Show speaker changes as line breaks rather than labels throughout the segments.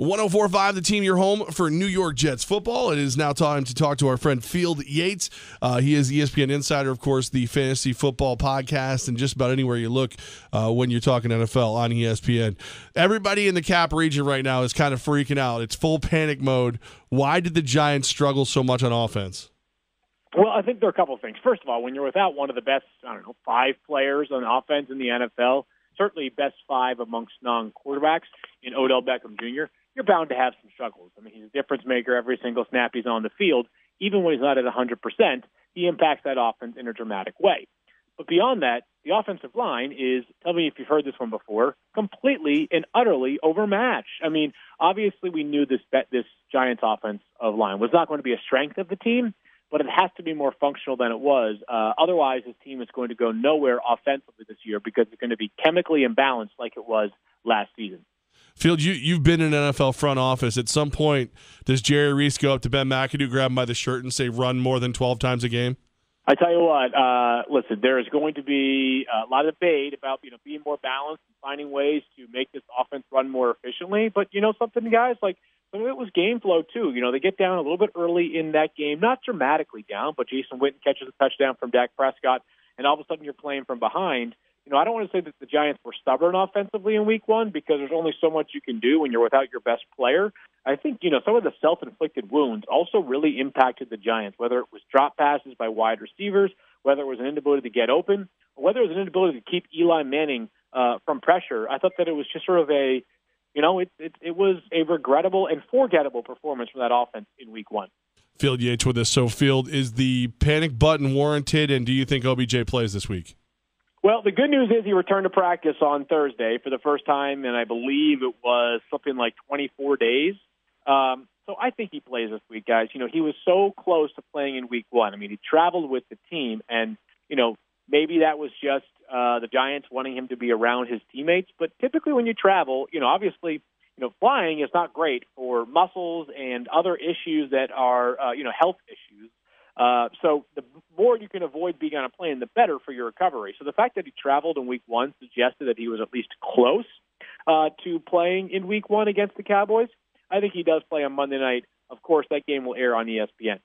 104.5 The Team, your home for New York Jets football. It is now time to talk to our friend Field Yates. He is ESPN Insider, of course, the fantasy football podcast, and just about anywhere you look when you're talking NFL on ESPN. Everybody in the cap region right now is kind of freaking out. It's full panic mode. Why did the Giants struggle so much on offense?
Well, I think there are a couple of things. First of all, when you're without one of the best, 5 players on offense in the NFL, certainly best 5 amongst non-quarterbacks in Odell Beckham Jr., you're bound to have some struggles. I mean, he's a difference maker every single snap he's on the field. Even when he's not at 100%, he impacts that offense in a dramatic way. But beyond that, the offensive line is, tell me if you've heard this one before, completely and utterly overmatched. I mean, obviously we knew this Giants offensive line was not going to be a strength of the team, but it has to be more functional than it was. Otherwise, this team is going to go nowhere offensively this year because it's going to be chemically imbalanced like it was last season.
Field, you've been in an NFL front office. At some point, does Jerry Reese go up to Ben McAdoo, grab him by the shirt, and say, run more than 12 times a game?
I tell you what, listen, there is going to be a lot of debate about being more balanced and finding ways to make this offense run more efficiently. But something, guys, like some of it was game flow too. They get down a little bit early in that game, not dramatically down, but Jason Witten catches a touchdown from Dak Prescott, and all of a sudden you're playing from behind. I don't want to say that the Giants were stubborn offensively in week 1 because there's only so much you can do when you're without your best player. I think, some of the self-inflicted wounds also really impacted the Giants, whether it was drop passes by wide receivers, whether it was an inability to get open, or whether it was an inability to keep Eli Manning from pressure. I thought that it was just sort of it was a regrettable and forgettable performance from that offense in week 1.
Field Yates with us. So, Field, is the panic button warranted, and do you think OBJ plays this week?
Well, the good news is he returned to practice on Thursday for the first time, and I believe it was something like 24 days. So I think he plays this week, guys. He was so close to playing in week 1. I mean, he traveled with the team, and, maybe that was just the Giants wanting him to be around his teammates. But typically when you travel, obviously, flying is not great for muscles and other issues that are, health issues. So the more you can avoid being on a plane, the better for your recovery. So the fact that he traveled in week 1 suggested that he was at least close to playing in week 1 against the Cowboys. I think he does play on Monday night. Of course, that game will air on ESPN.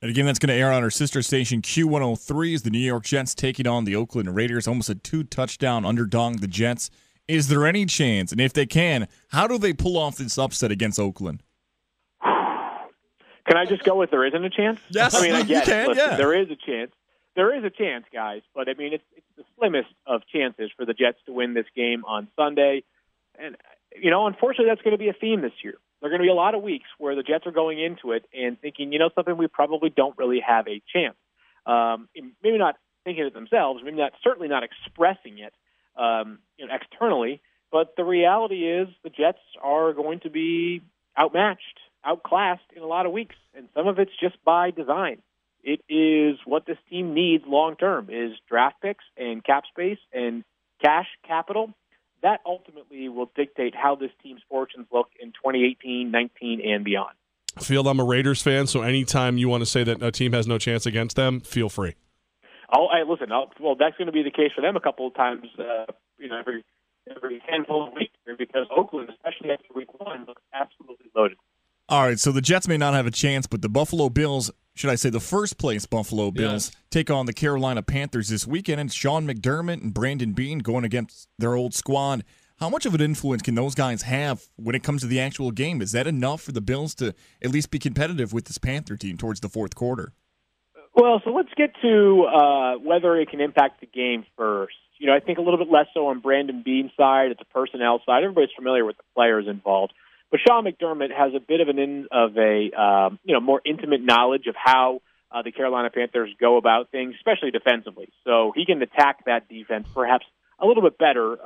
And again, that's going to air on our sister station Q103 as the New York Jets taking on the Oakland Raiders. Almost a 2-touchdown underdog, the Jets. Is there any chance, and if they can, how do they pull off this upset against Oakland?
Can I just go with there isn't a chance?
Yes,
I mean, I guess.
Listen, yeah.
There is a chance. There is a chance, guys. But, I mean, it's the slimmest of chances for the Jets to win this game on Sunday. And, unfortunately, that's going to be a theme this year. There are going to be a lot of weeks where the Jets are going into it and thinking, something we probably don't really have a chance. Maybe not thinking it themselves, certainly not expressing it externally. But the reality is the Jets are going to be outmatched, outclassed in a lot of weeks, and some of it's just by design. It is what this team needs long-term is draft picks and cap space and cash capital. That ultimately will dictate how this team's fortunes look in 2018, 19, and beyond.
Field, I'm a Raiders fan, so anytime you want to say that a team has no chance against them, feel free.
That's going to be the case for them a couple of times, every handful of weeks, because Oakland, especially after week 1, looks absolutely loaded.
All right, so the Jets may not have a chance, but the Buffalo Bills, should I say the first-place Buffalo Bills, take on the Carolina Panthers this weekend, and Sean McDermott and Brandon Beane going against their old squad. How much of an influence can those guys have when it comes to the actual game? Is that enough for the Bills to at least be competitive with this Panther team towards the fourth quarter?
Well, so let's get to whether it can impact the game first. I think a little bit less so on Brandon Beane's side. It's a personnel side. Everybody's familiar with the players involved. But Sean McDermott has a bit of more intimate knowledge of how the Carolina Panthers go about things, especially defensively. So he can attack that defense perhaps a little bit better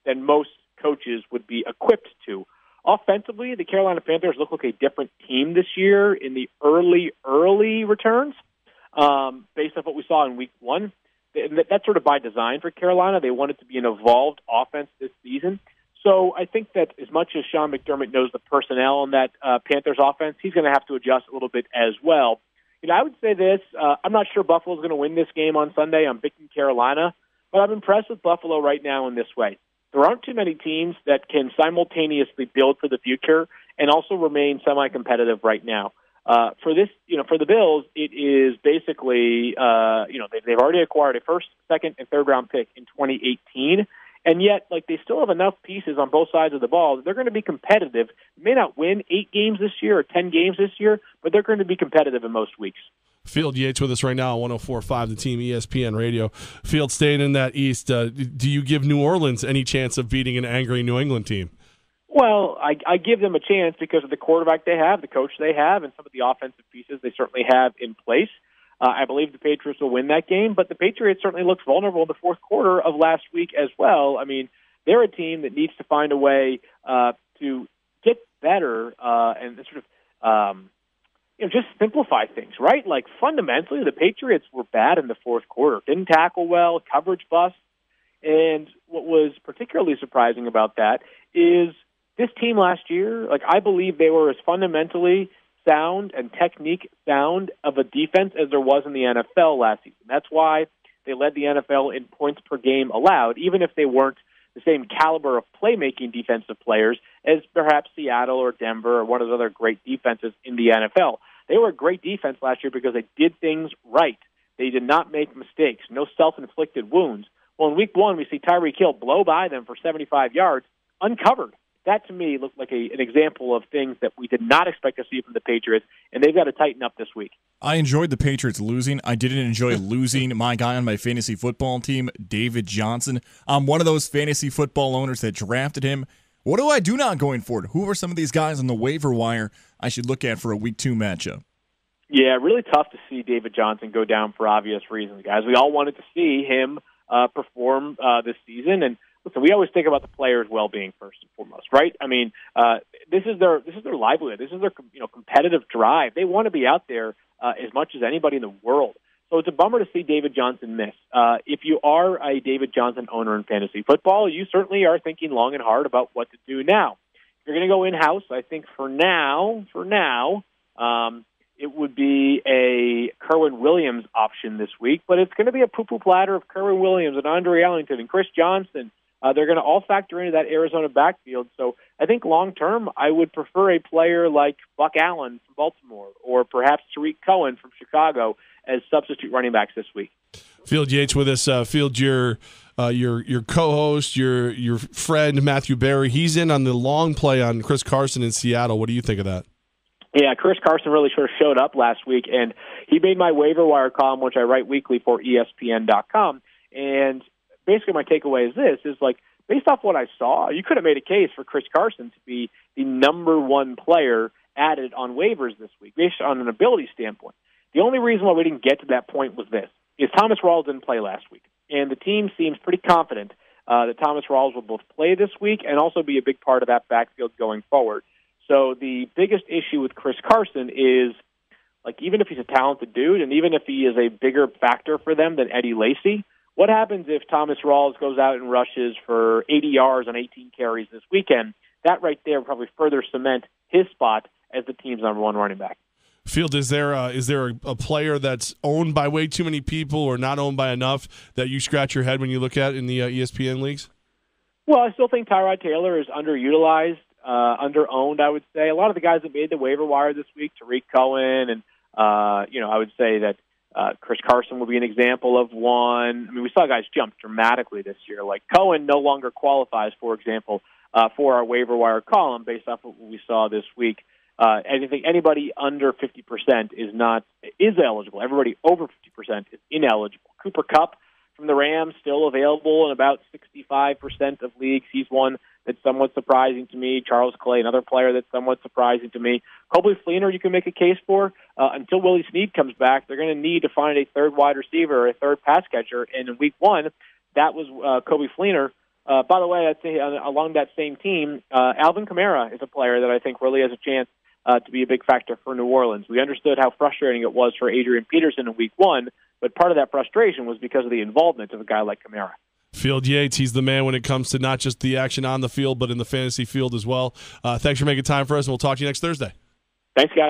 than most coaches would be equipped to. Offensively, the Carolina Panthers look like a different team this year in the early returns based on what we saw in week 1. That's sort of by design for Carolina. They want it to be an evolved offense this season. So I think that as much as Sean McDermott knows the personnel on that Panthers offense, he's going to have to adjust a little bit as well. I would say this. I'm not sure Buffalo's going to win this game on Sunday. I'm picking Carolina. But I'm impressed with Buffalo right now in this way. there aren't too many teams that can simultaneously build for the future and also remain semi-competitive right now. For the Bills, it is basically, they've already acquired a first, second, and third round pick in 2018. And yet, they still have enough pieces on both sides of the ball that they're going to be competitive. They may not win 8 games this year or 10 games this year, but they're going to be competitive in most weeks.
Field Yates with us right now on 104.5, the team ESPN radio. Field, staying in that East, do you give New Orleans any chance of beating an angry New England team?
Well, I give them a chance because of the quarterback they have, the coach they have, and some of the offensive pieces they certainly have in place. I believe the Patriots will win that game, but the Patriots certainly looked vulnerable in the fourth quarter of last week as well. I mean, they're a team that needs to find a way to get better and sort of just simplify things, right? Like, fundamentally, the Patriots were bad in the fourth quarter. Didn't tackle well, coverage bust. And what was particularly surprising about that is this team last year, I believe they were as fundamentally sound and technique sound of a defense as there was in the NFL last season. That's why they led the NFL in points per game allowed, even if they weren't the same caliber of playmaking defensive players as perhaps Seattle or Denver or one of the other great defenses in the NFL. They were a great defense last year because they did things right. They did not make mistakes, no self-inflicted wounds. Well, in week 1, we see Tyreek Hill blow by them for 75 yards uncovered. That, to me, looked like an example of things that we did not expect to see from the Patriots, and they've got to tighten up this week.
I enjoyed the Patriots losing. I didn't enjoy losing my guy on my fantasy football team, David Johnson. I'm one of those fantasy football owners that drafted him. What do I do now going forward? Who are some of these guys on the waiver wire I should look at for a Week 2 matchup?
Yeah, really tough to see David Johnson go down for obvious reasons, guys. We all wanted to see him perform this season, and listen, we always think about the players' well-being first and foremost, right? I mean, this is their livelihood. This is their competitive drive. They want to be out there as much as anybody in the world. So it's a bummer to see David Johnson miss. If you are a David Johnson owner in fantasy football, you certainly are thinking long and hard about what to do now. If you're going to go in-house, I think for now, it would be a Kerwin Williams option this week, but it's going to be a poo-poo platter of Kerwin Williams and Andre Ellington and Chris Johnson. They're going to all factor into that Arizona backfield. So I think long-term, I would prefer a player like Buck Allen from Baltimore or perhaps Tariq Cohen from Chicago as substitute running backs this week.
Field Yates with us. Field, your co-host, your friend Matthew Berry, he's in on the long play on Chris Carson in Seattle. What do you think of that?
Yeah, Chris Carson really sort of showed up last week, and he made my waiver wire column, which I write weekly for ESPN.com. And basically my takeaway is this, is based off what I saw, you could have made a case for Chris Carson to be the number 1 player added on waivers this week, based on an ability standpoint. The only reason why we didn't get to that point was this, is Thomas Rawls didn't play last week. And the team seems pretty confident that Thomas Rawls will both play this week and also be a big part of that backfield going forward. So the biggest issue with Chris Carson is, even if he's a talented dude and even if he is a bigger factor for them than Eddie Lacy, what happens if Thomas Rawls goes out and rushes for 80 yards on 18 carries this weekend? That right there will probably further cement his spot as the team's number 1 running back.
Field, is there a player that's owned by way too many people or not owned by enough that you scratch your head when you look at in the ESPN leagues?
Well, I still think Tyrod Taylor is underutilized. Underowned, I would say. A lot of the guys that made the waiver wire this week, Tariq Cohen, and I would say that Chris Carson would be an example of one. I mean, we saw guys jump dramatically this year. Like Cohen no longer qualifies, for example, for our waiver wire column based off of what we saw this week. Anybody under 50% is eligible. Everybody over 50% is ineligible. Cooper Kupp from the Rams still available in about 65% of leagues. He's one that's somewhat surprising to me. Charles Clay, another player that's somewhat surprising to me. Coby Fleener, you can make a case for. Until Willie Snead comes back, they're going to need to find a third wide receiver or a third pass catcher. And in week 1, that was Coby Fleener. By the way, I'd say along that same team, Alvin Kamara is a player that I think really has a chance to be a big factor for New Orleans. We understood how frustrating it was for Adrian Peterson in week 1, but part of that frustration was because of the involvement of a guy like Kamara.
Field Yates, he's the man when it comes to not just the action on the field, but in the fantasy field as well. Thanks for making time for us, and we'll talk to you next Thursday.
Thanks, guys.